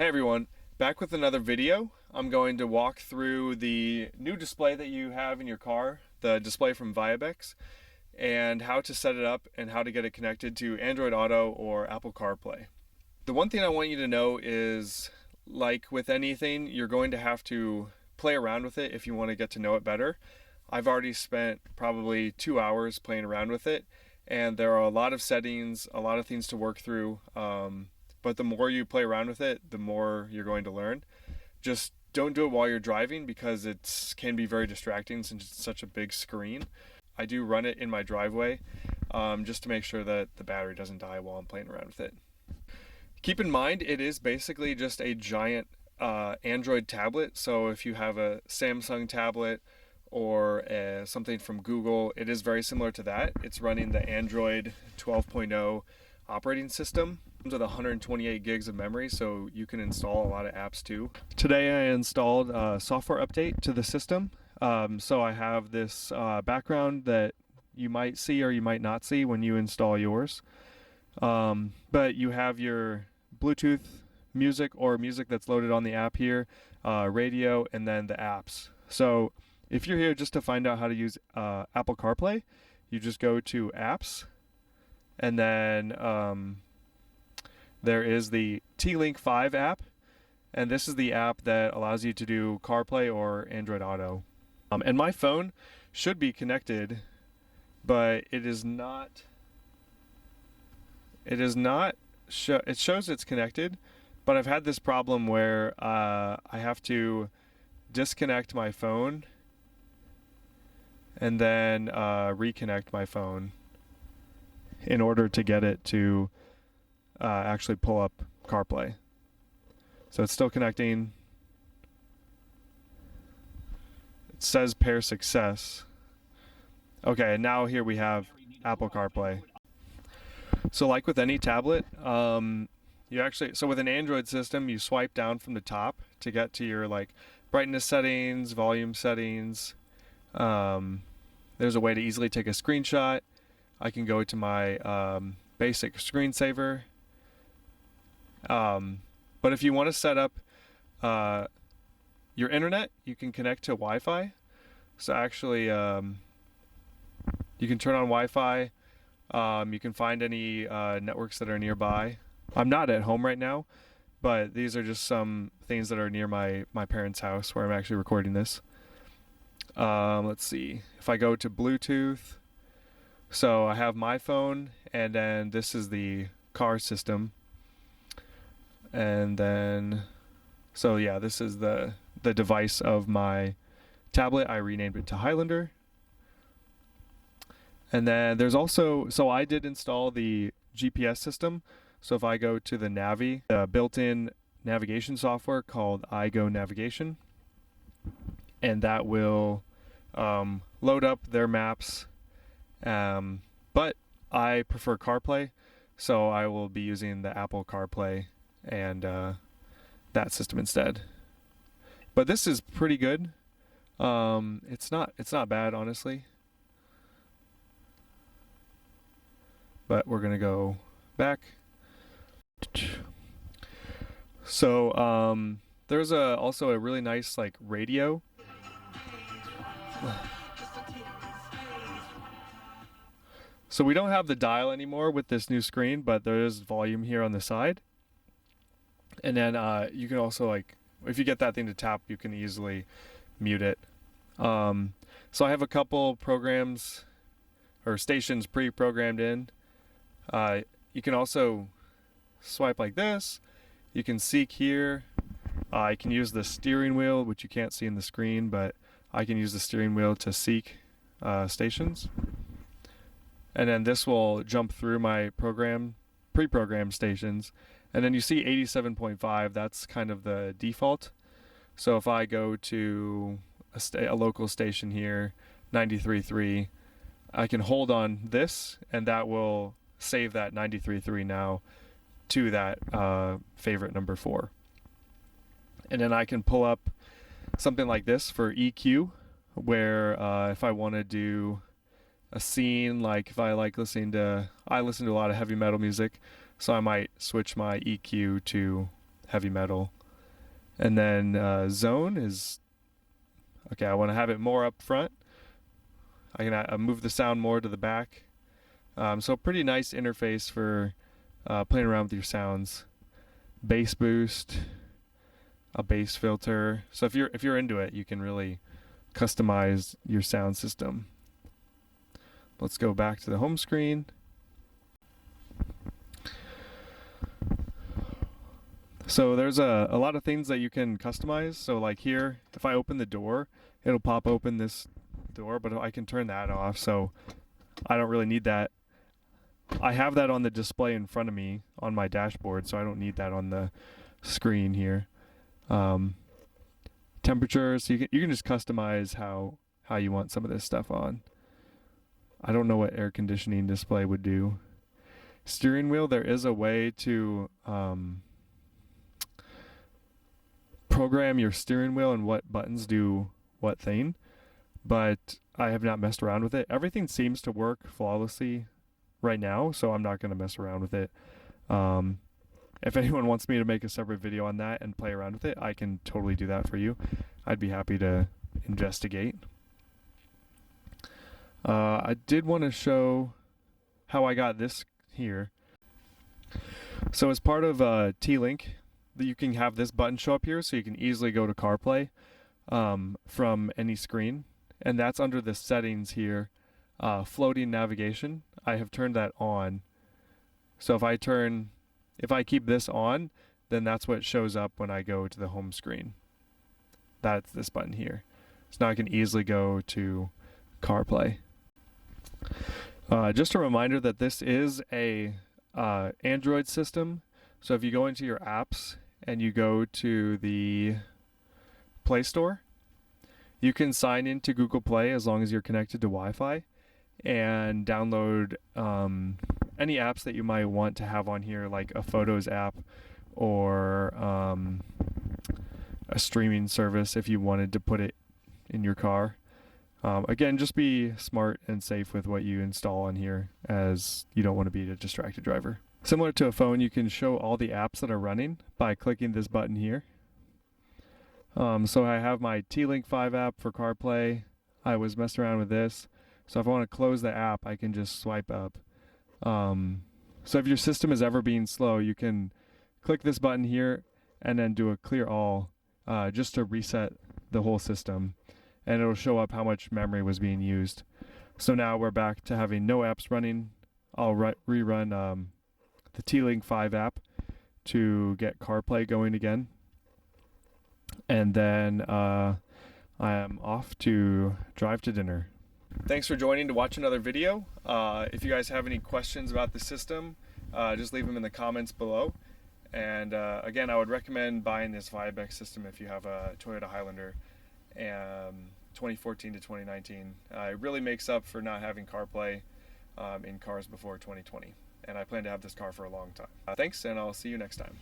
Hey everyone, back with another video. I'm going to walk through the new display that you have in your car, the display from Viabecs, and how to set it up and how to get it connected to Android Auto or Apple CarPlay. The one thing I want you to know is, like with anything, you're going to have to play around with it if you want to get to know it better. I've already spent probably 2 hours playing around with it, and there are a lot of settings, a lot of things to work through. But the more you play around with it, the more you're going to learn. Just don't do it while you're driving because it can be very distracting since it's such a big screen. I do run it in my driveway just to make sure that the battery doesn't die while I'm playing around with it. Keep in mind, it is basically just a giant Android tablet. So if you have a Samsung tablet or something from Google, it is very similar to that. It's running the Android 12.0 operating system with 128 gigs of memory, so you can install a lot of apps too. Today I installed a software update to the system. So I have this background that you might see or you might not see when you install yours. But you have your Bluetooth music or music that's loaded on the app here, radio, and then the apps. So if you're here just to find out how to use Apple CarPlay, you just go to apps, and then there is the TLink5 app, and this is the app that allows you to do CarPlay or Android Auto. And my phone should be connected, but it is not. It shows it's connected, but I've had this problem where I have to disconnect my phone and then reconnect my phone in order to get it to actually pull up CarPlay. So it's still connecting. It says pair success. Okay, and now here we have Apple CarPlay. So like with any tablet, so with an Android system, you swipe down from the top to get to your like brightness settings, volume settings. There's a way to easily take a screenshot. I can go to my basic screensaver. But if you want to set up your internet, you can connect to Wi-Fi. So actually, you can turn on Wi-Fi. You can find any networks that are nearby. I'm not at home right now, but these are just some things that are near my parents' house where I'm actually recording this. Let's see. If I go to Bluetooth, so I have my phone, and then this is the car system. And then, so yeah, this is the device of my tablet. I renamed it to Highlander. And then there's also, so I did install the GPS system. So if I go to the Navi, the built-in navigation software called iGo Navigation, and that will load up their maps. But I prefer CarPlay, so I will be using the Apple CarPlay and that system instead. But this is pretty good. It's not bad, honestly. But we're gonna go back. So there's also a really nice like radio. So we don't have the dial anymore with this new screen, but there is volume here on the side. And then you can also, like, if you get that thing to tap, you can easily mute it. So I have a couple programs or stations pre-programmed in. You can also swipe like this. You can seek here. I can use the steering wheel, which you can't see in the screen, but I can use the steering wheel to seek stations. And then this will jump through my pre-programmed stations. And then you see 87.5, that's kind of the default. So if I go to a local station here, 93.3, I can hold on this, and that will save that 93.3 now to that favorite number 4. And then I can pull up something like this for EQ, where if I want to do a scene, like if I listen to a lot of heavy metal music, so I might switch my EQ to heavy metal. And then zone is, okay, I want to have it more up front. I can move the sound more to the back. So pretty nice interface for playing around with your sounds. Bass boost, a bass filter. So if you're into it, you can really customize your sound system. Let's go back to the home screen. So there's a lot of things that you can customize. So like here, if I open the door, it'll pop open this door, but I can turn that off. So I don't really need that. I have that on the display in front of me on my dashboard, so I don't need that on the screen here. Temperature, so you can just customize how you want some of this stuff on. I don't know what air conditioning display would do. Steering wheel, there is a way to program your steering wheel and what buttons do what thing, but I have not messed around with it. Everything seems to work flawlessly right now, so I'm not going to mess around with it. If anyone wants me to make a separate video on that and play around with it, I can totally do that for you. I'd be happy to investigate. I did want to show how I got this here. So as part of TLink, you can have this button show up here, so you can easily go to CarPlay from any screen, and that's under the settings here, floating navigation. I have turned that on. So if I keep this on, then that's what shows up when I go to the home screen. That's this button here. So now I can easily go to CarPlay. Just a reminder that this is a Android system. So if you go into your apps and you go to the Play Store, you can sign into Google Play as long as you're connected to Wi-Fi and download any apps that you might want to have on here, like a Photos app or a streaming service if you wanted to put it in your car. Again, just be smart and safe with what you install on here, as you don't want to be a distracted driver. Similar to a phone, you can show all the apps that are running by clicking this button here. So I have my TLink5 app for CarPlay. I was messing around with this. So if I want to close the app, I can just swipe up. So if your system is ever being slow, you can click this button here and then do a clear all just to reset the whole system. And it'll show up how much memory was being used. So now we're back to having no apps running. I'll rerun the TLink5 app to get CarPlay going again. And then I am off to drive to dinner. Thanks for joining to watch another video. If you guys have any questions about the system, just leave them in the comments below. And again, I would recommend buying this Viabecs system if you have a Toyota Highlander 2014 to 2019. It really makes up for not having CarPlay in cars before 2020. And I plan to have this car for a long time. Thanks, and I'll see you next time.